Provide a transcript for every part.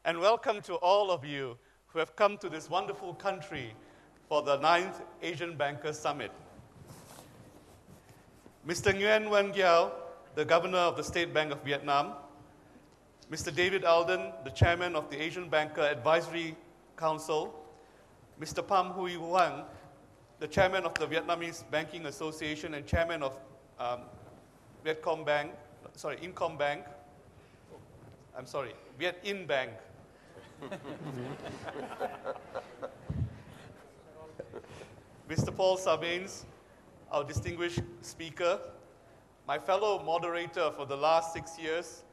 and welcome to all of you who have come to this wonderful country for the 9th Asian Bankers Summit. Mr. Emmanuel Daniel, the Governor of the State Bank of Vietnam, Mr. David Alden, the Chairman of the Asian Banker Advisory Council, Mr. Pham Huy Hoang, the Chairman of the Vietnamese Banking Association and Chairman of Vietcom Bank, Incom Bank, Viet In Bank. Mr. Paul Sarbanes, our distinguished speaker, my fellow moderator for the last 6 years,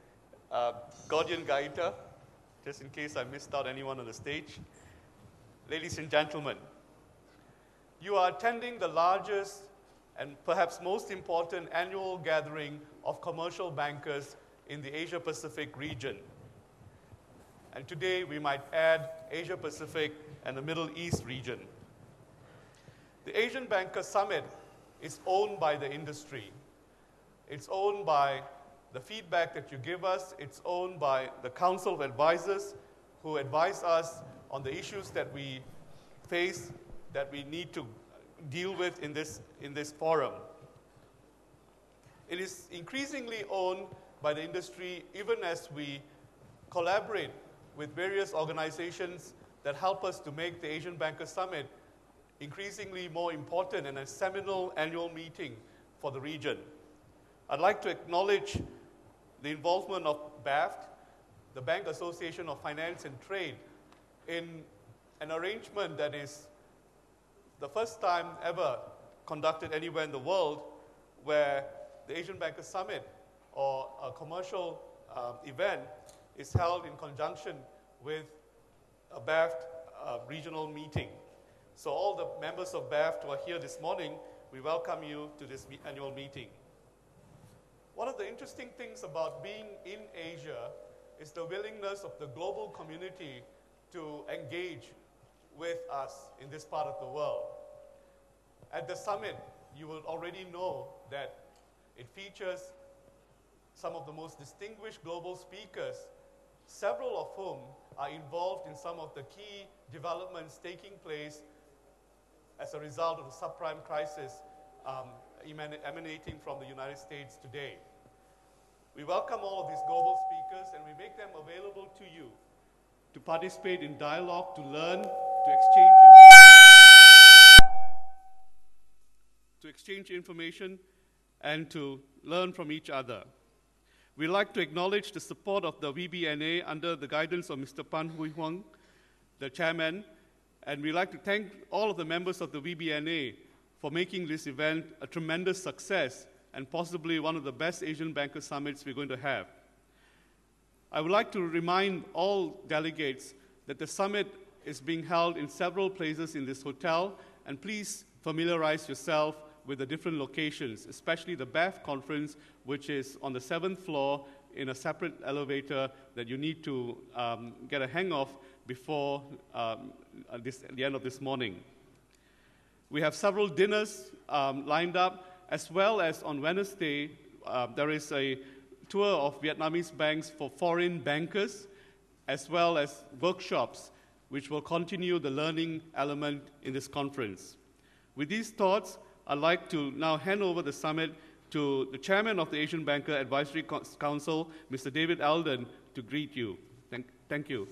Gordian Gaita, just in case I missed out anyone on the stage. Ladies and gentlemen, you are attending the largest and perhaps most important annual gathering of commercial bankers in the Asia-Pacific region. And today we might add Asia-Pacific and the Middle East region. The Asian Banker Summit is owned by the industry. It's owned by the feedback that you give us. It's owned by the Council of Advisors who advise us on the issues that we face, that we need to deal with in this forum. It is increasingly owned by the industry even as we collaborate with various organizations that help us to make the Asian Banker Summit increasingly more important and a seminal annual meeting for the region. I'd like to acknowledge the involvement of BAFT, the Bank Association of Finance and Trade, in an arrangement that is the first time ever conducted anywhere in the world where the Asian Banker Summit or a commercial event is held in conjunction with a BAFT regional meeting. So all the members of BAFT who are here this morning, we welcome you to this annual meeting. One of the interesting things about being in Asia is the willingness of the global community to engage with us in this part of the world. At the summit, you will already know that it features some of the most distinguished global speakers, several of whom are involved in some of the key developments taking place as a result of the subprime crisis emanating from the United States today. We welcome all of these global speakers and we make them available to you to participate in dialogue, to learn, to exchange information, and to learn from each other. We'd like to acknowledge the support of the VBNA under the guidance of Mr. Pham Huy Hoang, the chairman, and we'd like to thank all of the members of the VBNA for making this event a tremendous success and possibly one of the best Asian Banker Summits we're going to have. I would like to remind all delegates that the summit is being held in several places in this hotel, and please familiarize yourself with the different locations, especially the BAFT conference, which is on the 7th floor in a separate elevator that you need to get a hang of before the end of this morning. We have several dinners lined up, as well as on Wednesday, there is a tour of Vietnamese banks for foreign bankers, as well as workshops, which will continue the learning element in this conference. With these thoughts, I'd like to now hand over the summit to the Chairman of the Asian Banker Advisory Council, Mr. David Alden, to greet you. Thank you.